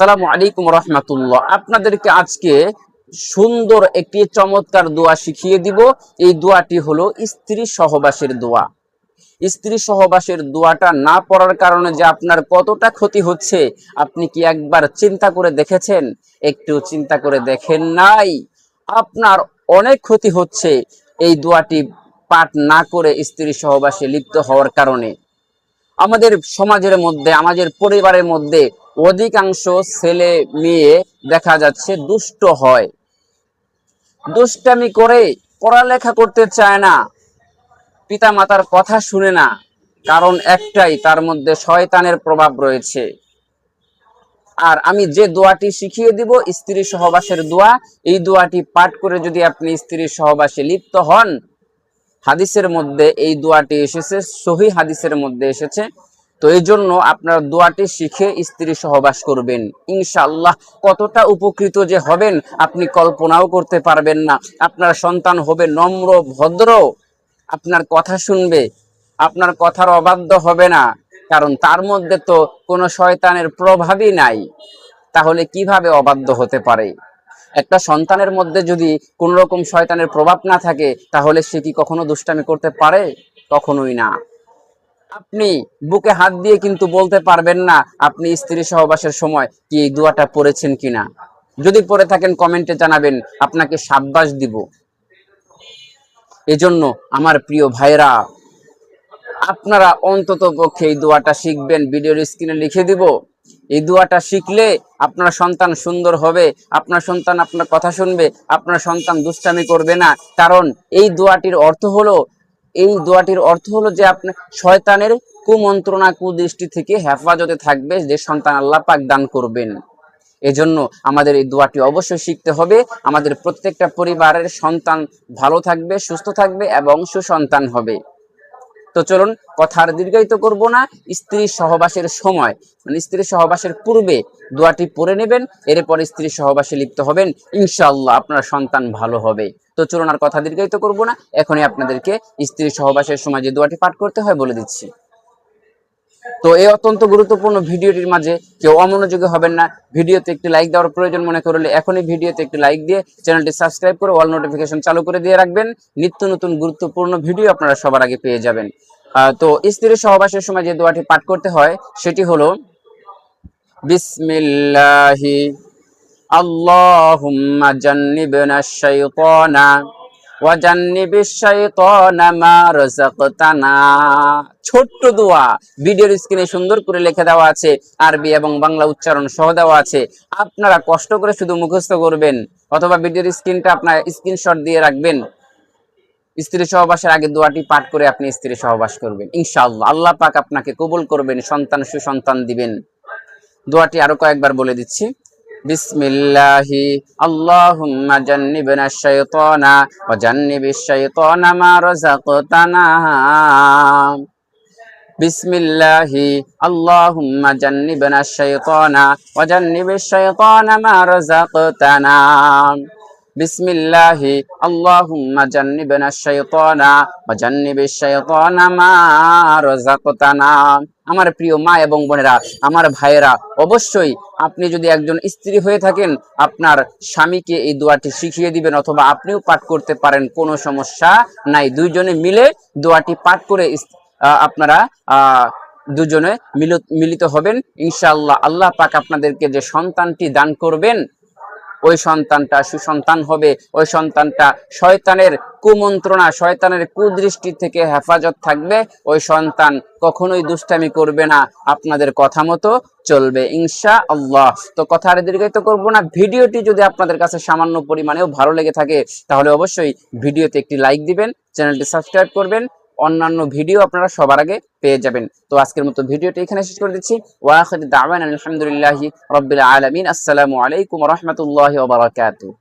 আসসালামু আলাইকুম রহমাতুল্লাহ। আপনাদেরকে আজকে সুন্দর একটি চমৎকার দোয়া শিখিয়ে দিব। এই দোয়াটি হলো স্ত্রী সহবাসের দোয়া। স্ত্রী সহবাসের দোয়াটা না পড়ার কারণে যে আপনার কতটা ক্ষতি হচ্ছে আপনি কি একবার চিন্তা করে দেখেছেন? একটু চিন্তা করে দেখেন নাই? আপনার অনেক ক্ষতি হচ্ছে এই দোয়াটি পাঠ না করে স্ত্রী সহবাসে লিপ্ত হওয়ার কারণে। আমাদের সমাজের মধ্যে, আমাদের পরিবারের মধ্যে অধিকাংশ ছেলে মেয়ে দেখা যাচ্ছে দুষ্ট হয়, দুষ্টামি করে, পড়ালেখা করতে চায় না, পিতা মাতার কথা শুনে না। কারণ একটাই, তার মধ্যে শয়তানের প্রভাব রয়েছে। আর আমি যে দোয়াটি শিখিয়ে দিব স্ত্রী সহবাসের দোয়া, এই দোয়াটি পাঠ করে যদি আপনি স্ত্রী সহবাসে লিপ্ত হন, হাদিসের মধ্যে এই দোয়াটি এসেছে, সহিহ হাদিসের মধ্যে এসেছে। তো এই জন্য আপনার দোয়াটি শিখে স্ত্রী সহবাস করবেন। ইনশাআল্লাহ কতটা উপকৃত যে হবেন আপনি কল্পনাও করতে পারবেন না। আপনার সন্তান হবে নম্র, ভদ্র, আপনার কথা শুনবে, আপনার কথার অবাধ্য হবে না। কারণ তার মধ্যে তো কোনো শয়তানের প্রভাবই নাই, তাহলে কিভাবে অবাধ্য হতে পারে? একটা সন্তানের মধ্যে যদি কোন রকম শয়তানের প্রভাব না থাকে, তাহলে সে কি কখনো দুষ্টামি করতে পারে? কখনোই না। আপনি বুকে হাত দিয়ে কিন্তু বলতে পারবেন না আপনি স্ত্রী সহবাসের সময় কি এই দোয়াটা পড়েছেন কিনা। যদি পড়ে থাকেন কমেন্টে জানাবেন, আপনাকে সাব্বাস দিব। এজন্য আমার প্রিয় ভাইরা, আপনারা অন্তত পক্ষে এই দোয়াটা শিখবেন। ভিডিওর স্ক্রিনে লিখে দিব। এই দোয়াটা শিখলে আপনার সন্তান সুন্দর হবে, আপনার সন্তান আপনার কথা শুনবে, আপনার সন্তান দুষ্টামি করবে না। কারণ এই দোয়াটির অর্থ হলো যে আপনার শয়তানের কুমন্ত্রণা, কুদৃষ্টি থেকে হেফাজতে থাকবে যে সন্তান আল্লাহ পাক দান করবেন। এজন্য আমাদের এই দোয়াটি অবশ্যই শিখতে হবে। আমাদের প্রত্যেকটা পরিবারের সন্তান ভালো থাকবে, সুস্থ থাকবে এবং সুসন্তান হবে। তো চলুন, কথা আর দীর্ঘায়িত করব না। স্ত্রী সহবাসের সময়, মানে স্ত্রী সহবাসের পূর্বে দোয়াটি পড়ে নেবেন, এরপর স্ত্রী সহবাসে লিপ্ত হবেন। ইনশাআল্লাহ আপনার সন্তান ভালো হবে। তো চলুন, আর কথা দীর্ঘায়িত করব না, এখনই আপনাদেরকে স্ত্রী সহবাসের সময় যে দোয়াটি পাঠ করতে হয় বলে দিচ্ছি। তো এই অত্যন্ত গুরুত্বপূর্ণ ভিডিওটির মাঝে কেউ অমনোযোগী হবেন না। ভিডিওতে একটি লাইক দেওয়ার প্রয়োজন মনে করলে এখনই ভিডিওতে একটি লাইক দিয়ে চ্যানেলটি সাবস্ক্রাইব করে অল নোটিফিকেশন চালু করে দিয়ে রাখবেন। নিত্য নতুন গুরুত্বপূর্ণ ভিডিও আপনারা সবার আগে পেয়ে যাবেন। তো স্ত্রী সহবাসের সময় যে দোয়াটি পাঠ করতে হয় সেটি হলো বিসমিল্লাহি আল্লাহুম্মা জান্নিবনাশ শাইতানা ওয়া জান্নিবিশ শাইতানা মা রাযাকতানা। ছোট্ট দোয়া, ভিডিওর স্ক্রিনে সুন্দর করে লিখে দেওয়া আছে, আরবি এবং বাংলা উচ্চারণ সহ দেওয়া আছে। আপনারা কষ্ট করে শুধু মুখস্থ করবেন, অথবা ভিডিওর স্ক্রিনটা আপনার স্ক্রিনশট দিয়ে রাখবেন। স্ত্রী সহবাসের আগে দোয়াটি পাঠ করে আপনি স্ত্রী সহবাস করবেন। ইনশাআল্লাহ আল্লাহ পাক আপনাকে কবুল করবেন, সন্তান সুসন্তান দিবেন। দোয়াটি আরো কয়েকবার বলে দিচ্ছি। বিসমিল্লাহি আল্লাহুম্মা জান্নিবনাশ শাইতানা ওয়া জান্নিবিশ শাইতানা মা রাযাকতানা। বিসমিল্লাহি আল্লাহুম্মা জান্নিবনাশ শাইতানা ওয়া জান্নিবিশ শাইতানা মা রাযাকতানা। বিসমিল্লাহি আল্লাহুম্মা জান্নিবনাশ শাইতানা ওয়া জান্নিবিশ শাইতানা মা রাযাকতানা। আমার প্রিয় মা এবং বোনেরা, আমার ভাইয়েরা, অবশ্যই আপনি যদি একজন স্ত্রী হয়ে থাকেন, আপনার স্বামীকে এই দোয়াটি শিখিয়ে দিবেন, অথবা আপনিও পাঠ করতে পারেন, কোনো সমস্যা নাই। দুইজনে মিলে দোয়াটি পাঠ করে আপনারা দুজনে মিলিত হবেন। ইনশাআল্লাহ আল্লাহ পাক আপনাদেরকে যে সন্তানটি দান করবেন, ওই সন্তানটা সুসন্তান হবে। ওই সন্তানটা শয়তানের কুমন্ত্রণা, শয়তানের কুদৃষ্টি থেকে হেফাজত থাকবে। ওই সন্তান কখনোই দুষ্টামি করবে না, আপনাদের কথা মতো চলবে ইনশাআল্লাহ। তো কথা আর দীর্ঘায়িত করব না। ভিডিওটি যদি আপনাদের কাছে সামান্য পরিমাণেও ভালো লেগে থাকে, তাহলে অবশ্যই ভিডিওতে একটি লাইক দিবেন, চ্যানেলটি সাবস্ক্রাইব করবেন, অন্যান্য ভিডিও আপনারা সবার আগে পেয়ে যাবেন। তো আজকের মতো ভিডিওটি এখানে শেষ করে দিচ্ছি। ওয়া আখিরু দাওয়ানা আলহামদুলিল্লাহি রাব্বিল আলামিন। আসসালামু আলাইকুম ওয়া রাহমাতুল্লাহি ওয়া বারাকাতুহু।